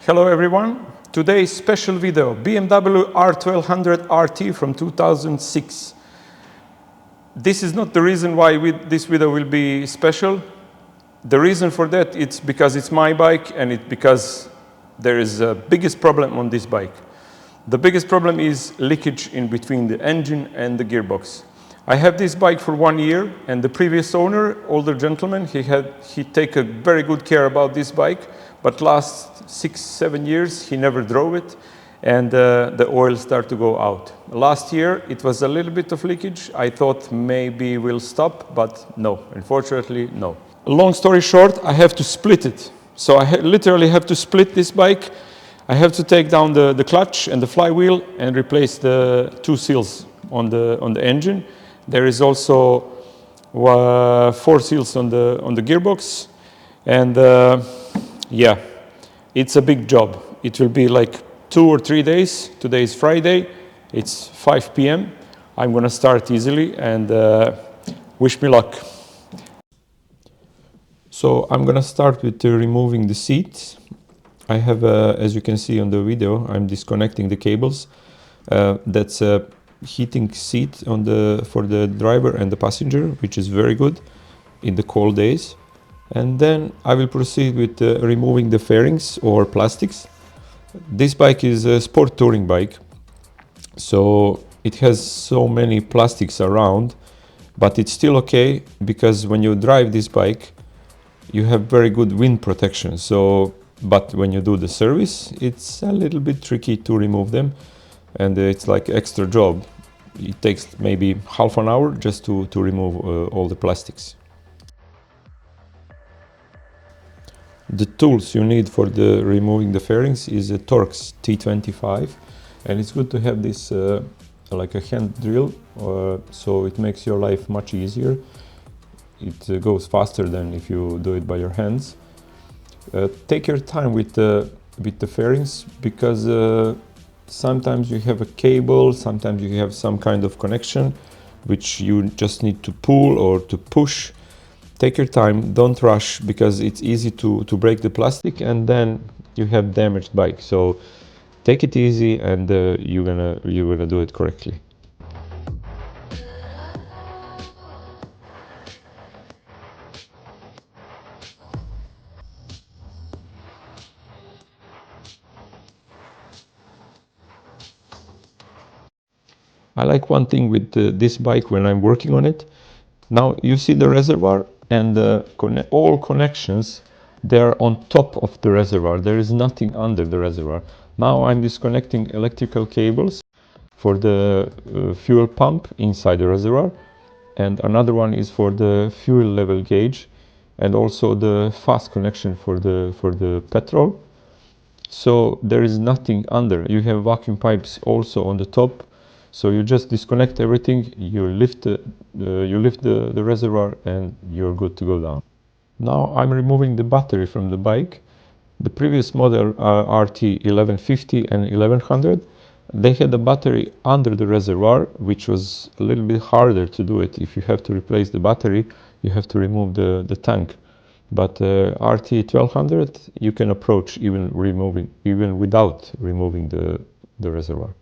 Hello everyone, today's special video, BMW R1200 RT from 2006. This is not the reason why this video will be special. The reason for that it's because it's my bike and it's because there is a biggest problem on this bike. The biggest problem is leakage in between the engine and the gearbox. I have this bike for 1 year and the previous owner, older gentleman, he take a very good care about this bike, but last 6-7 years he never drove it and the oil started to go out. Last year it was a little bit of leakage. I thought maybe we'll stop, but no, unfortunately no. Long story short, I have to split it. So I literally have to split this bike. I have to take down the clutch and the flywheel and replace the 2 seals on the engine. There is also 4 seals on the gearbox, and yeah, it's a big job. It will be like 2 or 3 days. Today is Friday. It's 5 p.m. I'm gonna start easily, and wish me luck. So I'm gonna start with removing the seats. I have, as you can see on the video, I'm disconnecting the cables. That's a heating seat for the driver and the passenger, which is very good in the cold days. And then I will proceed with removing the fairings or plastics. This bike is a sport touring bike, so it has so many plastics around, but it's still okay because when you drive this bike, you have very good wind protection. But when you do the service, it's a little bit tricky to remove them, and it's like extra job. It takes maybe half an hour just to remove all the plastics. The tools you need for removing the fairings is a Torx T25, and it's good to have this like a hand drill, so it makes your life much easier. It goes faster than if you do it by your hands. Take your time with the fairings, because sometimes you have a cable, sometimes you have some kind of connection which you just need to pull or to push. Take your time, don't rush, because it's easy to break the plastic and then you have damaged bike. So take it easy, and you're gonna do it correctly. I like one thing with this bike when I'm working on it. Now you see the reservoir and all connections, they're on top of the reservoir. There is nothing under the reservoir. Now I'm disconnecting electrical cables for the fuel pump inside the reservoir, and another one is for the fuel level gauge, and also the fast connection for the petrol. So there is nothing under. You have vacuum pipes also on the top. So you just disconnect everything, you lift the reservoir, and you're good to go down. Now I'm removing the battery from the bike. The previous model RT 1150 and 1100, they had the battery under the reservoir, which was a little bit harder to do it. If you have to replace the battery, you have to remove the tank. But RT 1200, you can approach even without removing the reservoir.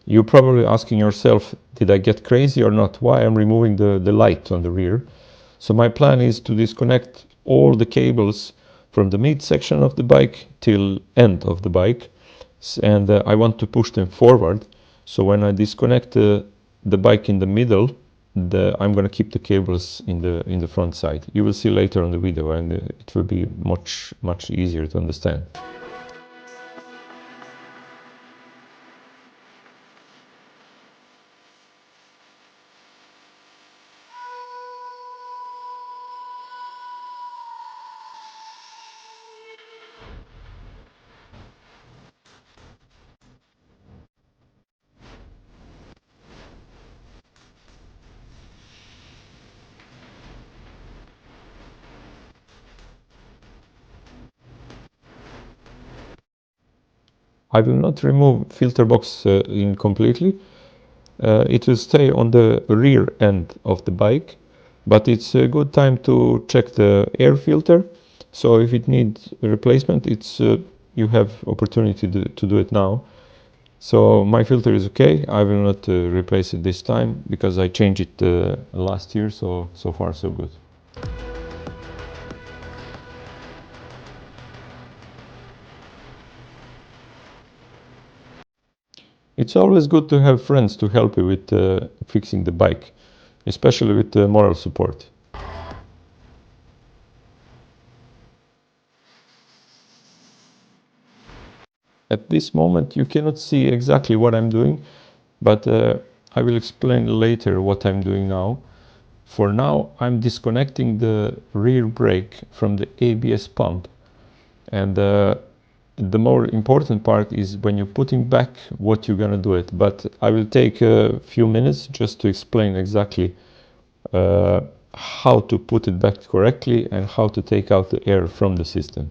You're probably asking yourself, did I get crazy or not? Why I'm removing the light on the rear? So my plan is to disconnect all the cables from the mid section of the bike till end of the bike, and I want to push them forward. So when I disconnect the bike in the middle, I'm going to keep the cables in the front side. You will see later on the video, and it will be much easier to understand. I will not remove filter box in completely. It will stay on the rear end of the bike, but it's a good time to check the air filter. So if it needs a replacement, it's you have opportunity to do it now. So my filter is okay. I will not replace it this time because I changed it last year. So far so good. It's always good to have friends to help you with fixing the bike, especially with moral support. At this moment, you cannot see exactly what I'm doing, but I will explain later what I'm doing now. For now, I'm disconnecting the rear brake from the ABS pump. And the more important part is when you're putting back what you're gonna do it. But I will take a few minutes just to explain exactly uh, how to put it back correctly and how to take out the air from the system.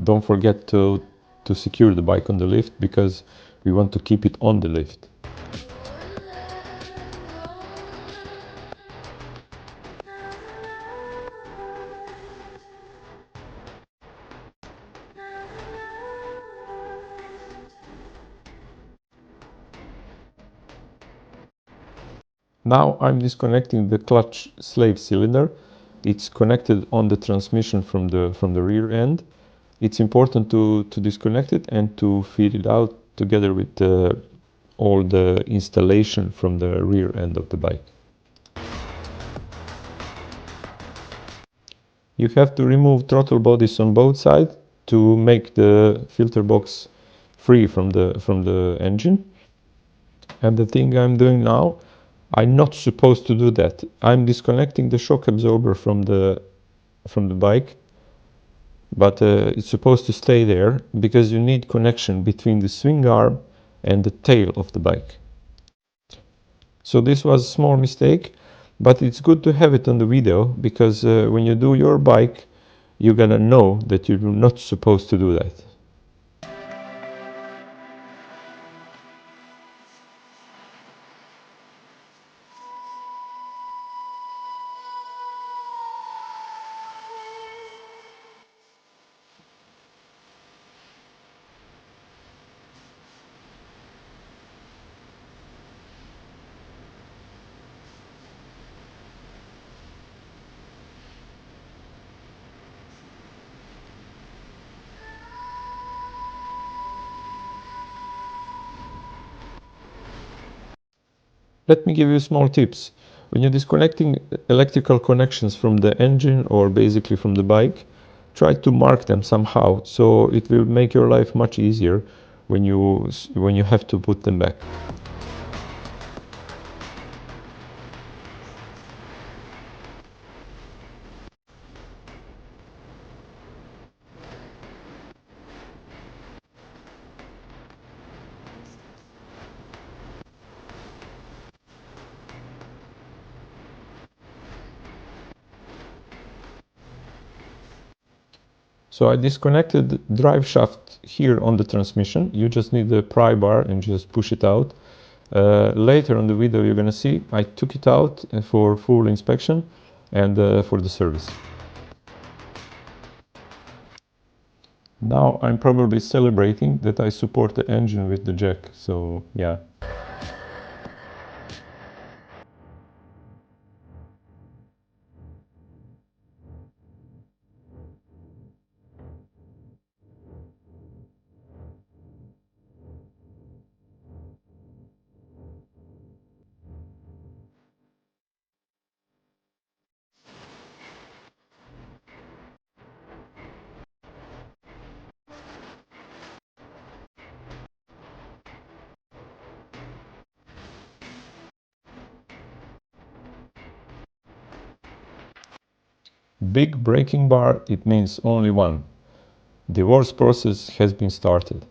Don't forget to secure the bike on the lift because we want to keep it on the lift. Now I'm disconnecting the clutch slave cylinder. It's connected on the transmission from the rear end. It's important to disconnect it and to feed it out together with all the installation from the rear end of the bike. You have to remove throttle bodies on both sides to make the filter box free from the engine. And the thing I'm doing now, I'm not supposed to do that. I'm disconnecting the shock absorber from the bike, but it's supposed to stay there because you need connection between the swing arm and the tail of the bike. So this was a small mistake, but it's good to have it on the video because when you do your bike, you're gonna know that you're not supposed to do that. Let me give you small tips. When you're disconnecting electrical connections from the engine or basically from the bike, try to mark them somehow so it will make your life much easier when you have to put them back. So I disconnected the drive shaft here on the transmission. You just need the pry bar and just push it out. Later on the video you're gonna see I took it out for full inspection and for the service. Now I'm probably celebrating that I support the engine with the jack, so yeah. Big braking bar, it means only one. Divorce process has been started.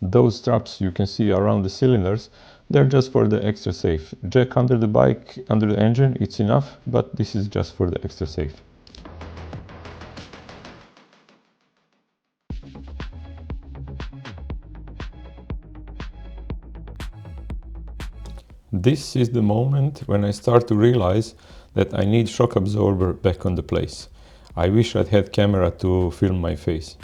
Those straps you can see around the cylinders, they're just for the extra safe. Jack under the bike, under the engine, it's enough, but this is just for the extra safe. This is the moment when I start to realize that I need shock absorber back on the place. I wish I'd had camera to film my face.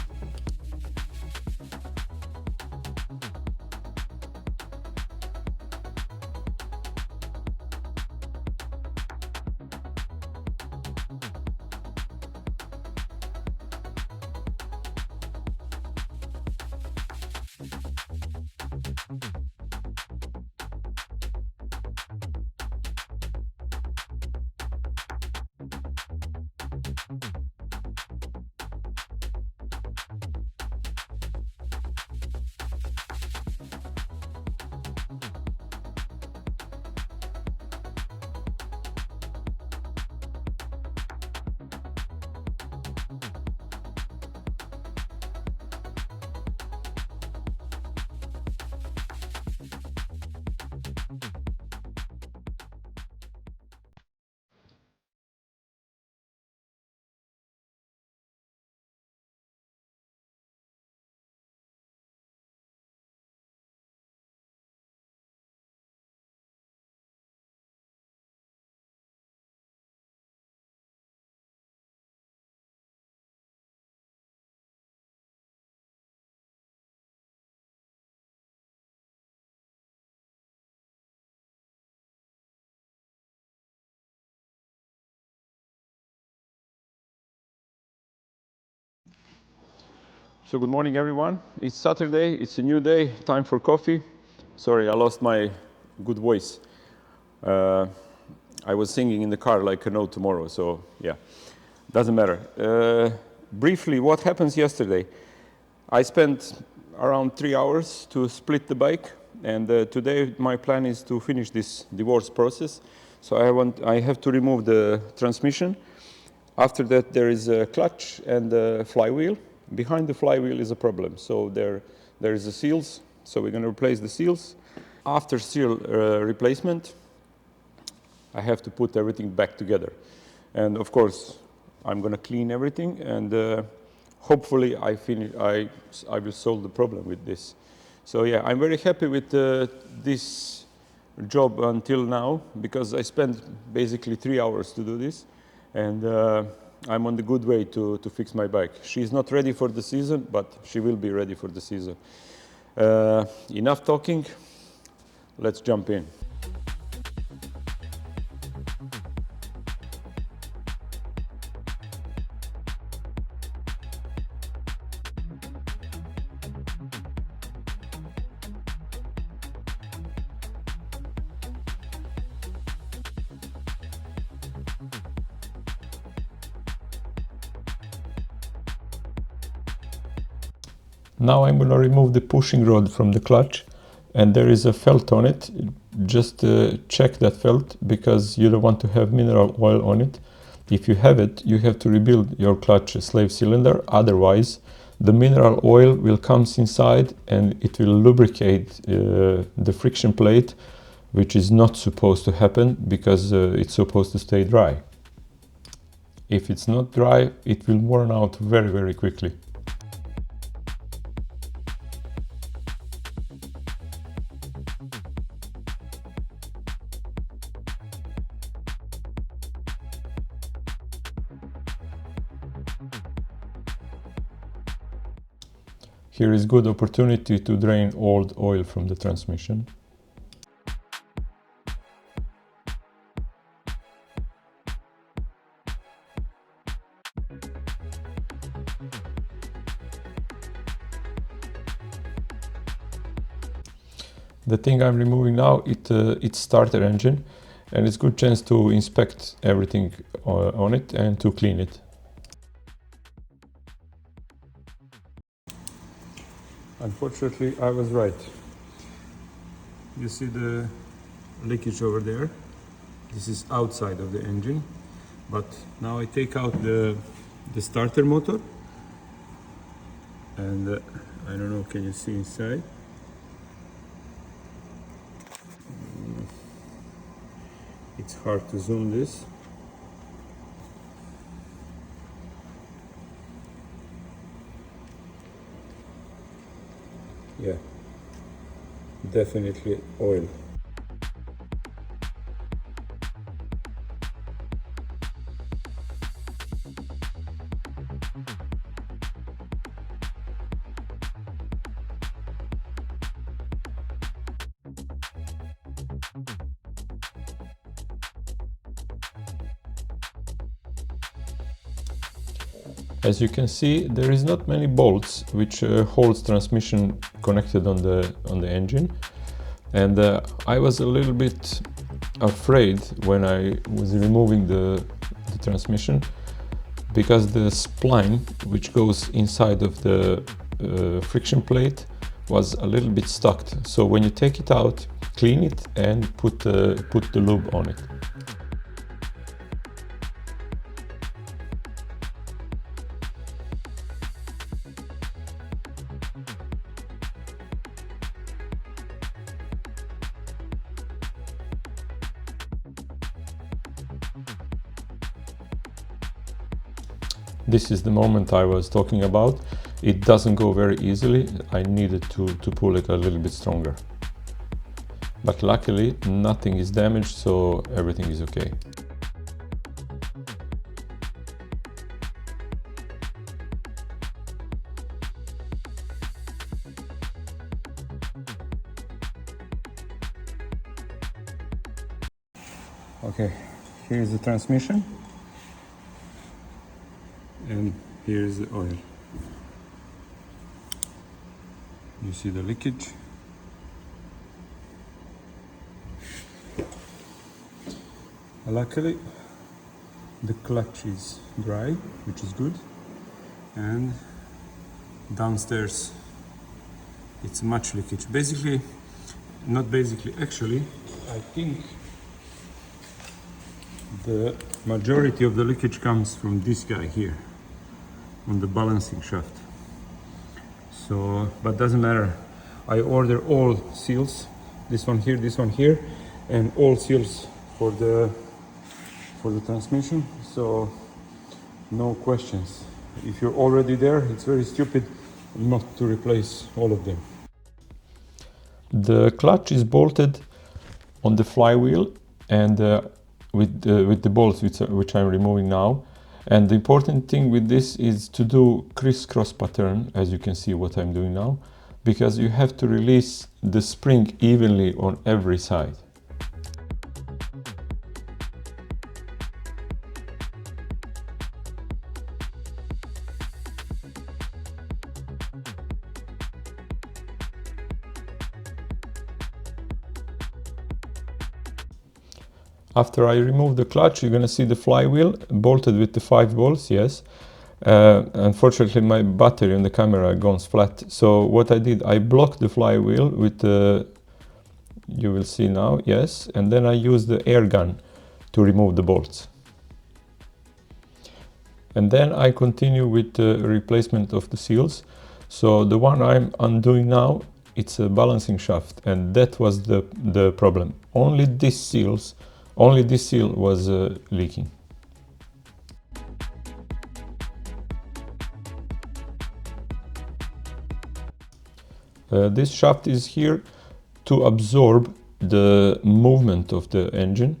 So good morning everyone. It's Saturday, it's a new day, time for coffee. Sorry, I lost my good voice. I was singing in the car like a no tomorrow, so yeah, doesn't matter. Briefly, what happens yesterday? I spent around 3 hours to split the bike, and today my plan is to finish this divorce process. So I have to remove the transmission. After that, there is a clutch and a flywheel. Behind the flywheel is a problem. So there is the seals. So we're going to replace the seals. After seal replacement, I have to put everything back together. And of course, I'm going to clean everything, and hopefully I will solve the problem with this. So yeah, I'm very happy with this job until now, because I spent basically 3 hours to do this, and I'm on the good way to fix my bike. She's not ready for the season, but she will be ready for the season. Enough talking, let's jump in. Now I'm going to remove the pushing rod from the clutch, and there is a felt on it. Just check that felt, because you don't want to have mineral oil on it. If you have it, you have to rebuild your clutch slave cylinder. Otherwise, the mineral oil will come inside and it will lubricate the friction plate, which is not supposed to happen, because it's supposed to stay dry. If it's not dry, it will burn out very, very quickly. Here is good opportunity to drain old oil from the transmission. The thing I'm removing now, it's starter engine, and it's a good chance to inspect everything on it and to clean it. Unfortunately, I was right. You see the leakage over there? This is outside of the engine. But now I take out the starter motor, and I don't know, can you see inside? It's hard to zoom this. Yeah, definitely oil. As you can see, there is not many bolts which holds transmission connected on the engine, and I was a little bit afraid when I was removing the transmission, because the spline which goes inside of the friction plate was a little bit stuck. So when you take it out, clean it and put the lube on it. This is the moment I was talking about. It doesn't go very easily. I needed to pull it a little bit stronger. But luckily nothing is damaged, so everything is okay. Okay, here's the transmission. And here's the oil. You see the leakage. Luckily, the clutch is dry, which is good. And downstairs, it's much leakage. Basically, not basically, actually, I think the majority of the leakage comes from this guy here, on the balancing shaft. So, but doesn't matter. I order all seals, this one here, and all seals for the transmission. So, no questions. If you're already there, it's very stupid not to replace all of them. The clutch is bolted on the flywheel and with the bolts which I'm removing now. And the important thing with this is to do crisscross pattern, as you can see what I'm doing now, because you have to release the spring evenly on every side. After I remove the clutch, you're going to see the flywheel bolted with the 5 bolts, yes. Unfortunately, my battery on the camera goes flat. So what I did, I blocked the flywheel with the, you will see now, yes. And then I used the air gun to remove the bolts. And then I continue with the replacement of the seals. So the one I'm undoing now, it's a balancing shaft, and that was the problem. Only this seal was leaking. This shaft is here to absorb the movement of the engine,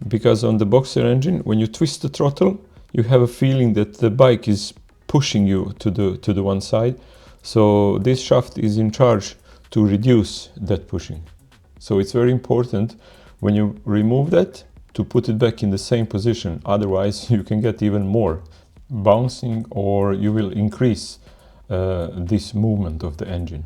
because on the boxer engine, when you twist the throttle, you have a feeling that the bike is pushing you to the one side. So this shaft is in charge to reduce that pushing. So it's very important when you remove that to put it back in the same position. Otherwise you can get even more bouncing, or you will increase this movement of the engine.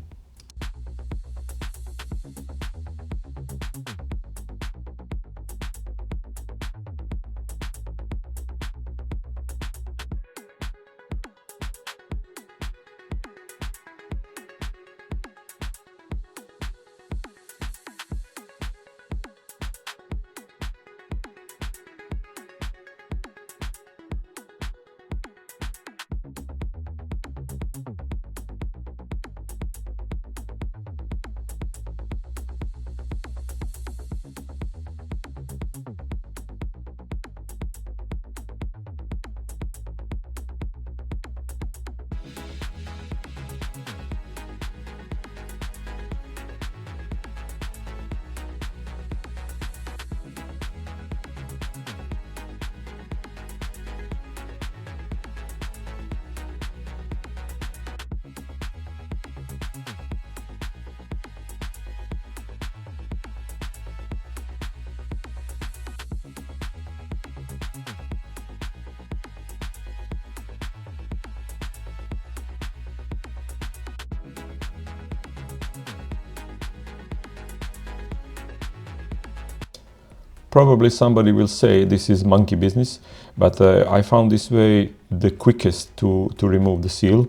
Probably somebody will say this is monkey business, but I found this way the quickest to remove the seal,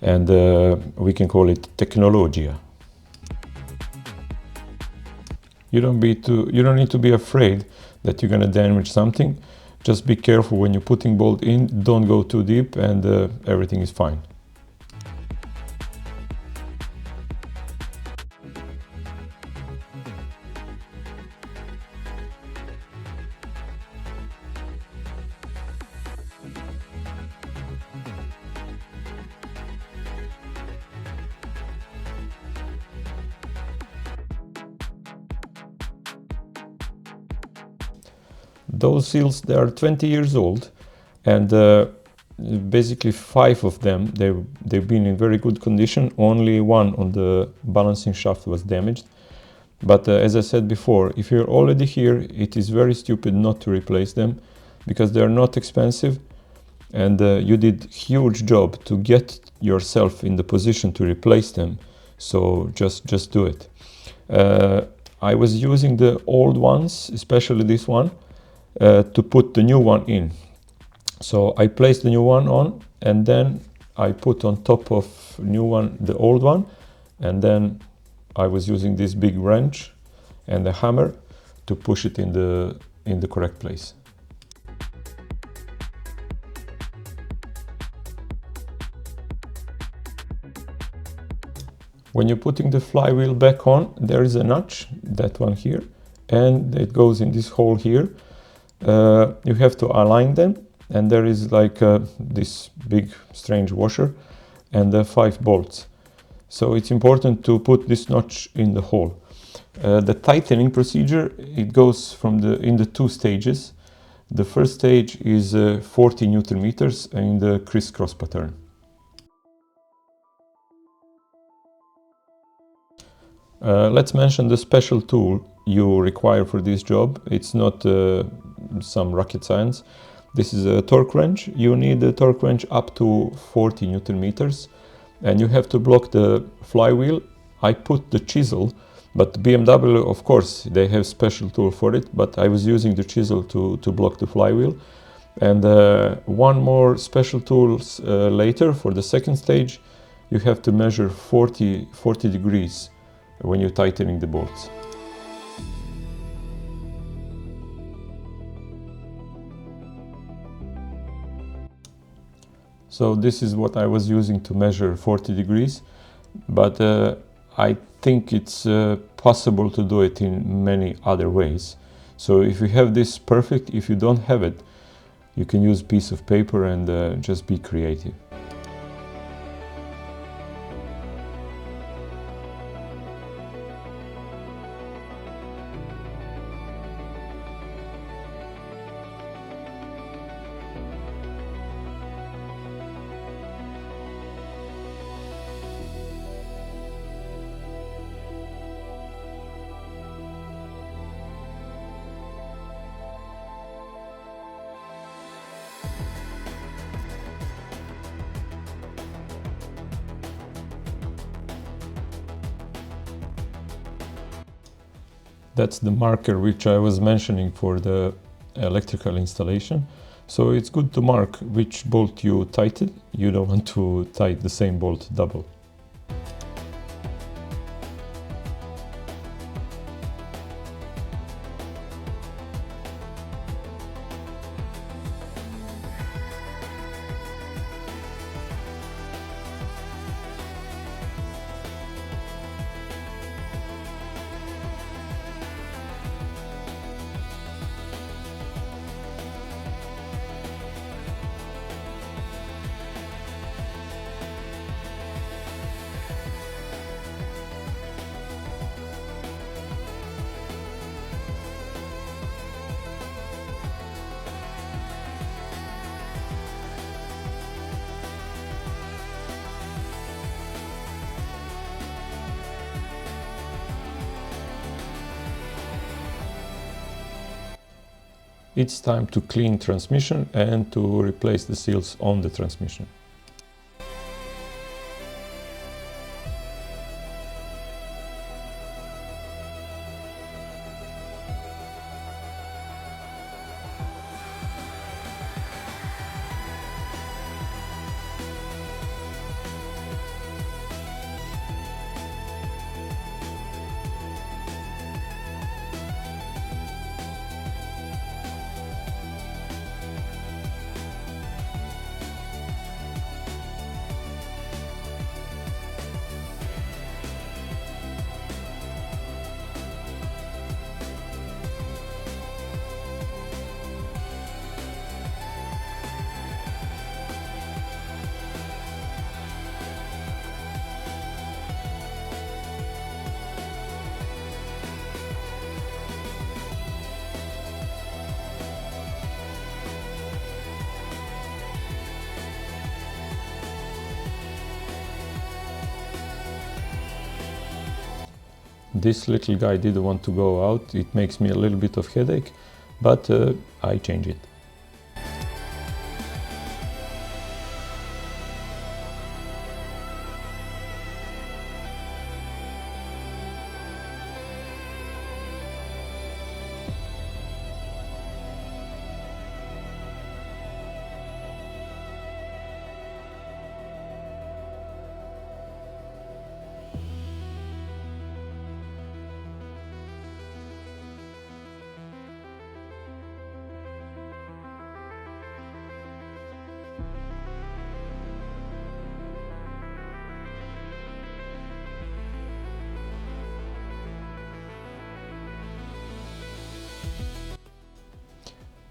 and we can call it technologia. You don't need to be afraid that you're going to damage something. Just be careful when you're putting bolt in, don't go too deep, and everything is fine. Those seals, they are 20 years old, and basically 5 of them, they've been in very good condition. Only one on the balancing shaft was damaged. But as I said before, if you're already here, it is very stupid not to replace them, because they're not expensive, and you did huge job to get yourself in the position to replace them. So just do it. I was using the old ones, especially this one, to put the new one in. So I placed the new one on, and then I put on top of new one the old one, and then I was using this big wrench and a hammer to push it in the correct place. When you're putting the flywheel back on, there is a notch, that one here, and it goes in this hole here. You have to align them, and there is like this big strange washer and 5 bolts. So it's important to put this notch in the hole. The tightening procedure, it goes in the 2 stages. The first stage is 40 Newton meters in the crisscross pattern. Let's mention the special tool you require for this job. It's not some rocket science. This is a torque wrench. You need a torque wrench up to 40 Newton meters, and you have to block the flywheel. I put the chisel, but BMW, of course, they have special tool for it, but I was using the chisel to block the flywheel. And one more special tool later for the second stage, you have to measure 40 degrees when you're tightening the bolts. So this is what I was using to measure 40 degrees, but I think it's possible to do it in many other ways. So if you have this, perfect. If you don't have it, you can use a piece of paper and just be creative. That's the marker which I was mentioning for the electrical installation. So it's good to mark which bolt you tighten. You don't want to tighten the same bolt double. It's time to clean transmission and to replace the seals on the transmission. This little guy didn't want to go out. It makes me a little bit of headache, but I change it.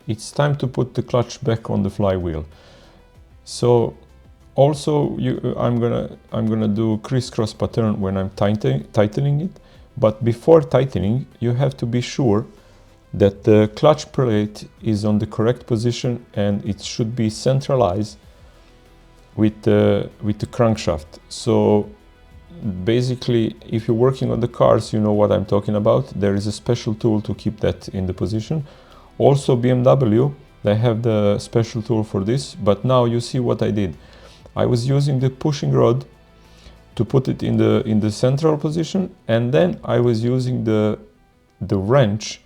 It's time to put the clutch back on the flywheel. So also I'm gonna do crisscross pattern when I'm tightening it. But before tightening, you have to be sure that the clutch plate is on the correct position and it should be centralized with the crankshaft. So basically, if you're working on the cars, you know what I'm talking about. There is a special tool to keep that in the position. Also BMW, they have the special tool for this, but now you see what I did. I was using the pushing rod to put it in the central position, and then I was using the wrench,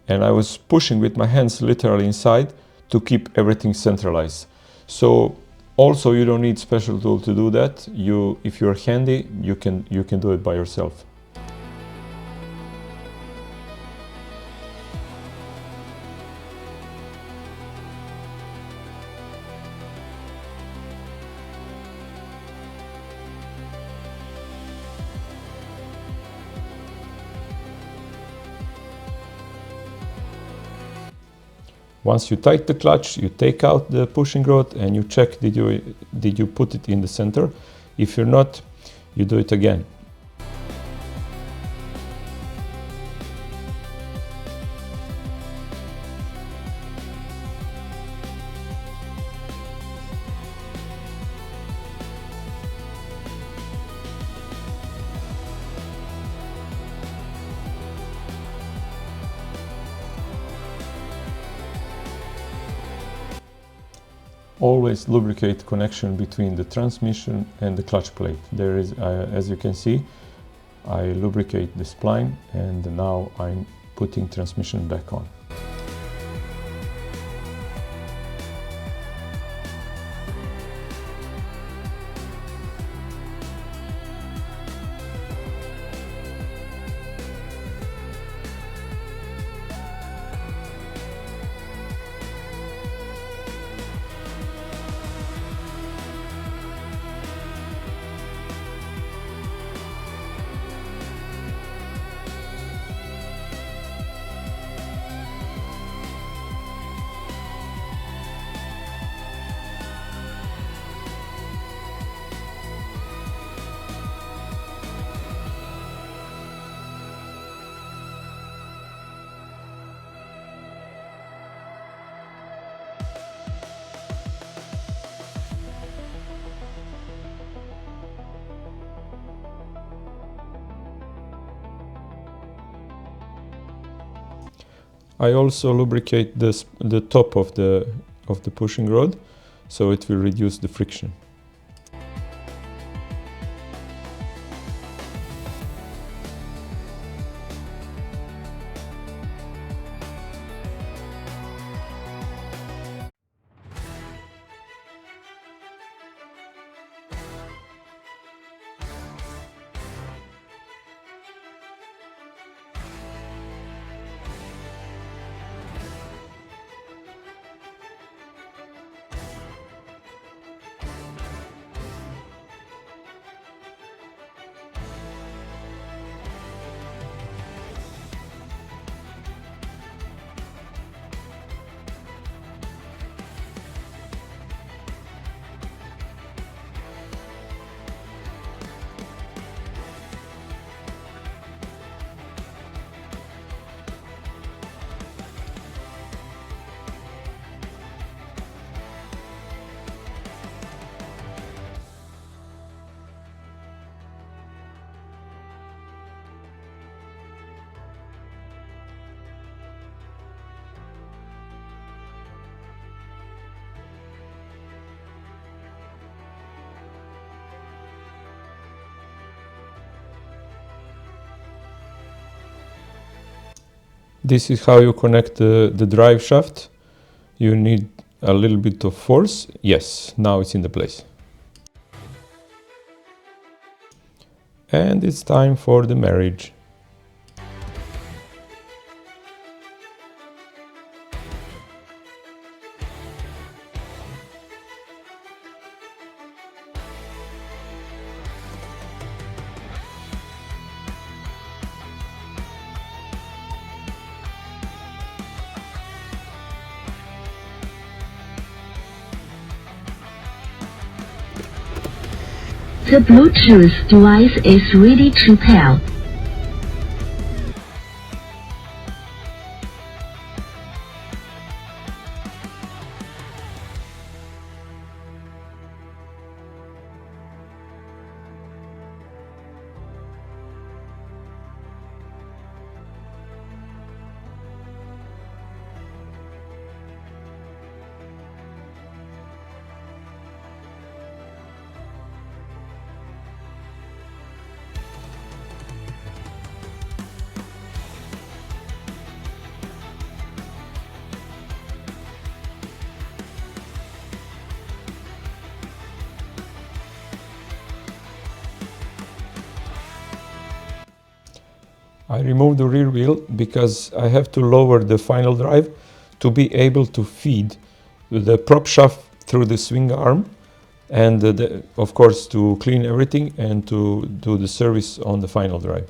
and I was pushing with my hands literally inside to keep everything centralized. So also you don't need special tool to do that. If you're handy, you can do it by yourself. Once you tighten the clutch, you take out the pushing rod and you check did you put it in the center. If you're not, you do it again. Always lubricate connection between the transmission and the clutch plate. There is, as you can see, I lubricate the spline, and now I'm putting transmission back on. I also lubricate the top of the pushing rod, so it will reduce the friction. This is how you connect the drive shaft. You need a little bit of force. Yes, now it's in the place. And it's time for the marriage. The Bluetooth device is ready to pair. I removed the rear wheel because I have to lower the final drive to be able to feed the prop shaft through the swing arm, and of course to clean everything and to do the service on the final drive.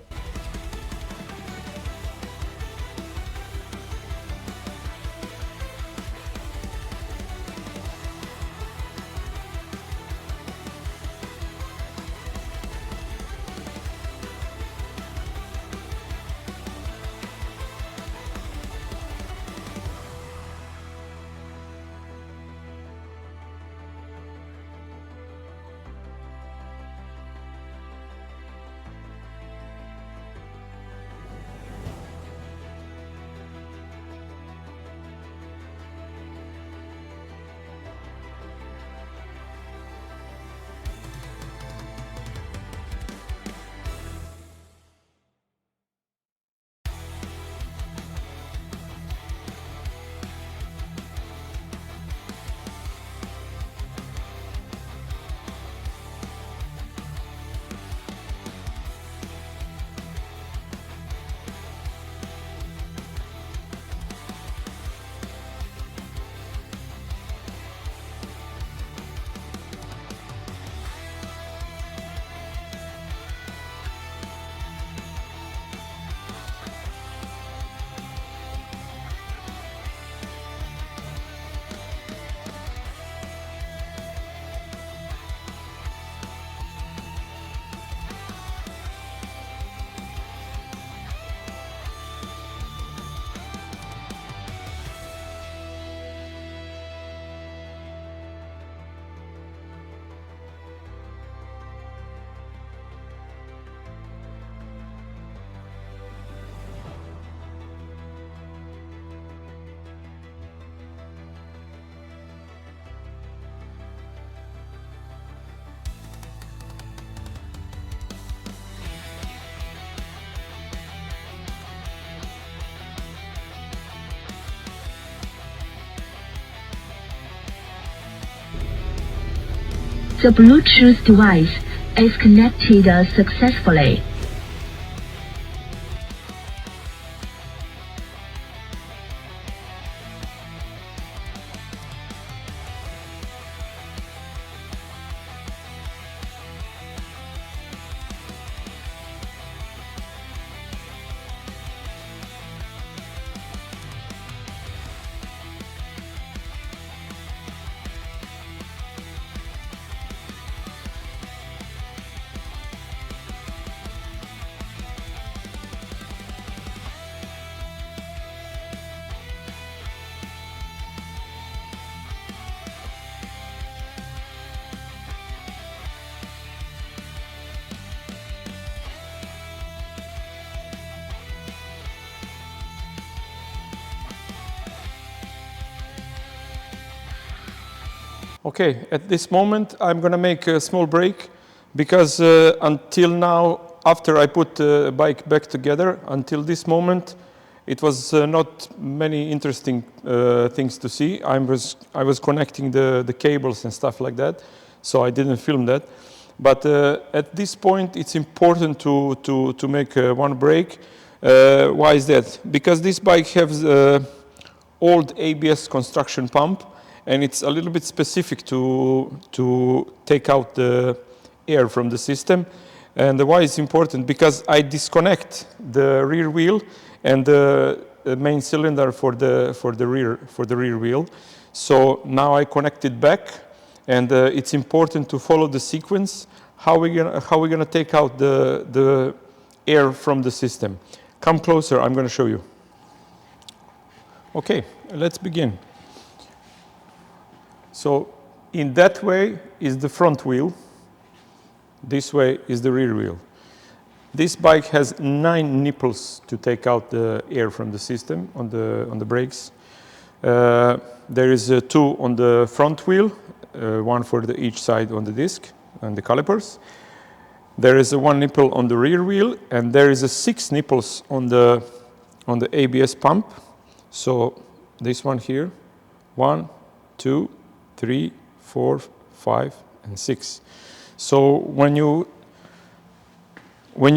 The Bluetooth device is connected successfully. Okay, at this moment I'm gonna make a small break because until now, after I put the bike back together, until this moment, It was not many interesting things to see. I was connecting the cables and stuff like that, so I didn't film that. But at this point, it's important to make one break. Why is that? Because this bike has old ABS construction pump, and it's a little bit specific to take out the air from the system. And why it's important? Because I disconnect the rear wheel and the main cylinder for the rear wheel. So now I connect it back, and it's important to follow the sequence. How we gonna take out the air from the system? Come closer. I'm gonna show you. Okay, let's begin. So in that way is the front wheel. This way is the rear wheel. This bike has 9 nipples to take out the air from the system on the brakes. There is 2 on the front wheel, 1 for each side on the disc and the calipers. There is 1 nipple on the rear wheel, and there is 6 nipples on the ABS pump. So this one here, 1, 2, 3, 4, 5, and 6. So when you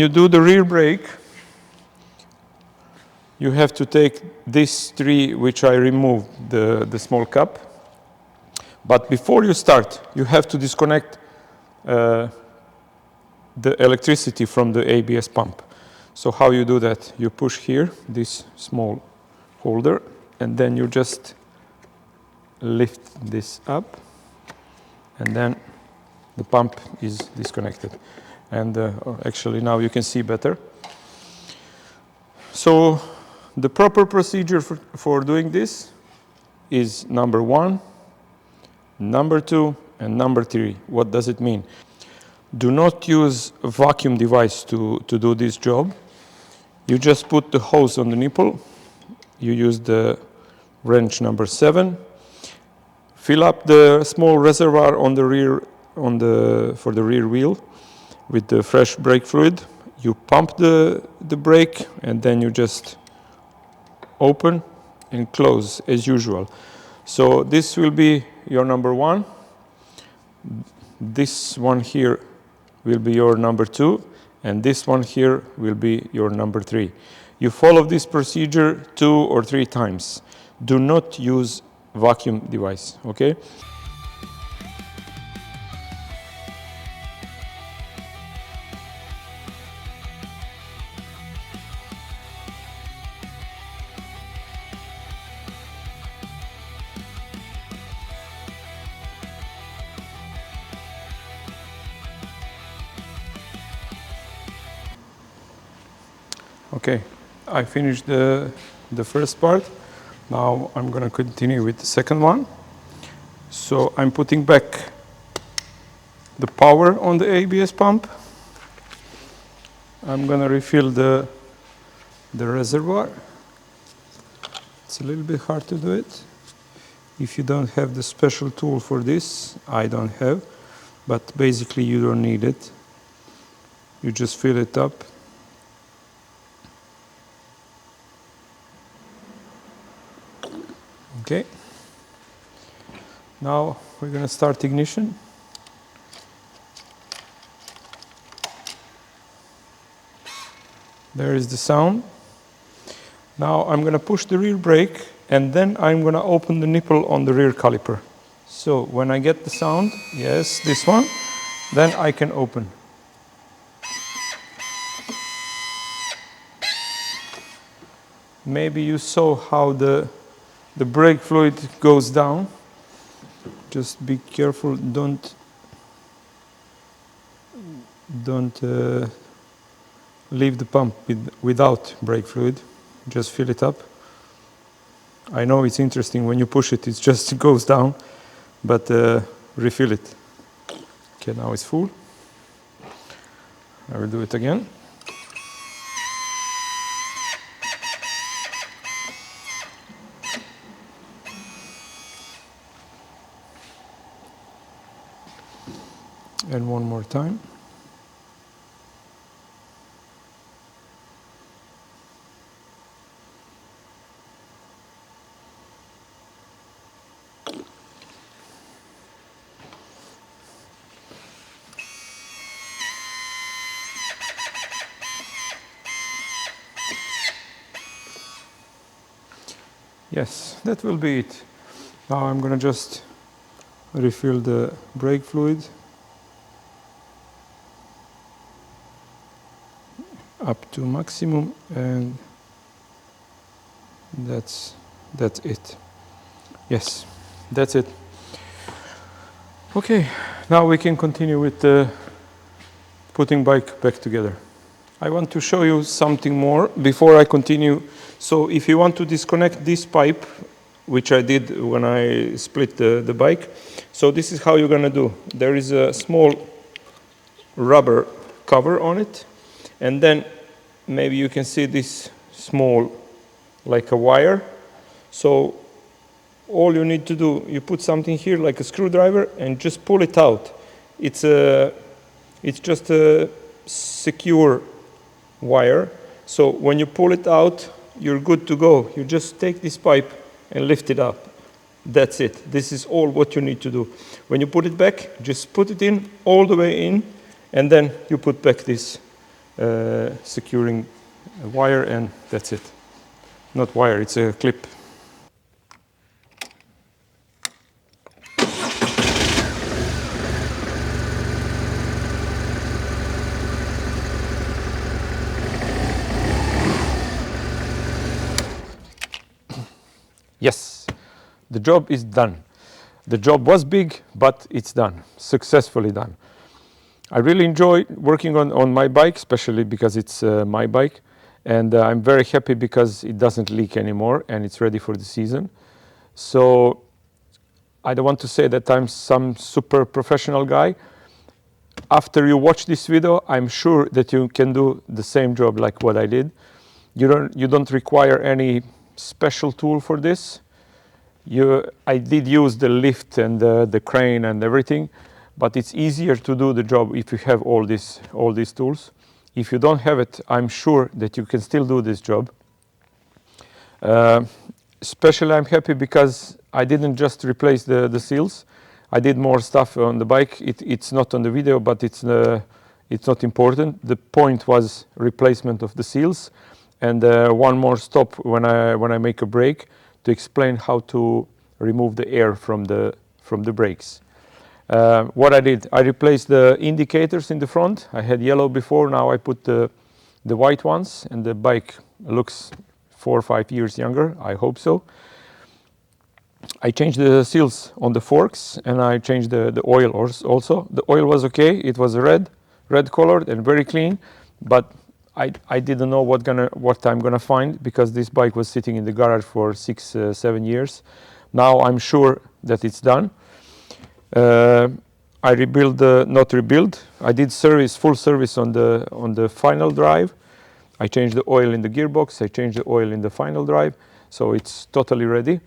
do the rear brake, you have to take these 3, which I removed, the small cap. But before you start, you have to disconnect the electricity from the ABS pump. So how you do that? You push here, this small holder, and then you just lift this up, and then the pump is disconnected. And actually now you can see better. So the proper procedure for doing this is number 1, number 2, and number 3. What does it mean? Do not use a vacuum device to do this job. You just put the hose on the nipple. You use the wrench number 7. Fill up the small reservoir on the rear, for the rear wheel with the fresh brake fluid. You pump the brake, and then you just open and close as usual. So this will be your number 1. This one here will be your number 2, and this one here will be your number 3. You follow this procedure 2 or 3 times. Do not use vacuum device, okay? Okay, I finished the first part. Now I'm going to continue with the second one. So I'm putting back the power on the ABS pump. I'm going to refill the reservoir. It's a little bit hard to do it if you don't have the special tool for this. I don't have, but basically you don't need it. You just fill it up. Okay, now we're going to start ignition. There is the sound. Now I'm going to push the rear brake, and then I'm going to open the nipple on the rear caliper. So when I get the sound, yes, this one, then I can open. Maybe you saw how the brake fluid goes down. Just be careful, don't leave the pump without brake fluid. Just fill it up. I know it's interesting, when you push it, it just goes down, but refill it. Okay, now it's full. I will do it again. And one more time. Yes, that will be it. Now I'm gonna just refill the brake fluid up to maximum, and that's it. Yes, that's it. Okay, now we can continue with putting bike back together. I want to show you something more before I continue. So if you want to disconnect this pipe, which I did when I split the bike, so this is how you're gonna do. There is a small rubber cover on it, and then maybe you can see this small, like a wire. So all you need to do, you put something here like a screwdriver and just pull it out. It's just a secure wire. So when you pull it out, you're good to go. You just take this pipe and lift it up. That's it. This is all what you need to do. When you put it back, just put it in all the way in, and then you put back this securing wire, and that's it. Not wire, it's a clip. Yes, the job is done. The job was big, but it's done, successfully done. I really enjoy working on my bike, especially because it's my bike. And I'm very happy because it doesn't leak anymore and it's ready for the season. So I don't want to say that I'm some super professional guy. After you watch this video, I'm sure that you can do the same job like what I did. You don't require any special tool for this. I did use the lift and the crane and everything, but it's easier to do the job if you have all these tools. If you don't have it, I'm sure that you can still do this job. Especially I'm happy because I didn't just replace the seals. I did more stuff on the bike. It's not on the video, but it's not important. The point was replacement of the seals, and one more stop when I make a brake to explain how to remove the air from the brakes. What I did, I replaced the indicators in the front. I had yellow before, now I put the white ones, and the bike looks 4 or 5 years younger, I hope so. I changed the seals on the forks, and I changed the oil also. The oil was okay, it was red colored and very clean, but I didn't know what I'm gonna find, because this bike was sitting in the garage for 6-7 years. Now I'm sure that it's done. I I did full service on the final drive. I changed the oil in the gearbox, I changed the oil in the final drive, so it's totally ready.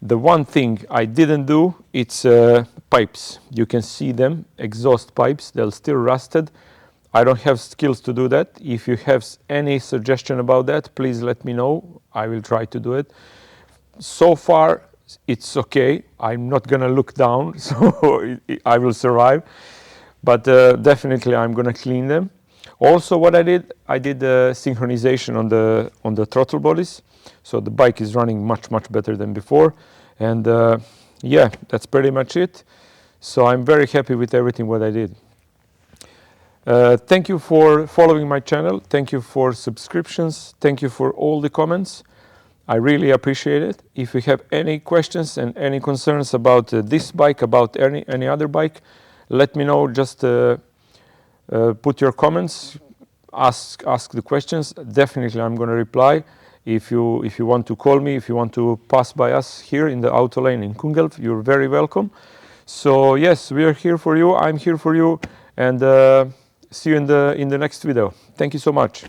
The one thing I didn't do, it's pipes. You can see them, exhaust pipes, they're still rusted. I don't have skills to do that. If you have any suggestion about that, please let me know. I will try to do it. So far, it's okay. I'm not gonna look down, so I will survive. But definitely I'm gonna clean them. Also what I did synchronization on the throttle bodies. So the bike is running much better than before. And yeah, that's pretty much it. So I'm very happy with everything what I did. Thank you for following my channel. Thank you for subscriptions. Thank you for all the comments. I really appreciate it. If you have any questions and any concerns about this bike, about any other bike, let me know. Just put your comments, ask the questions. Definitely I'm going to reply. If you want to call me, if you want to pass by us here in the auto lane in Kungälv, you're very welcome. So yes, we are here for you. I'm here for you, and see you in the next video. Thank you so much.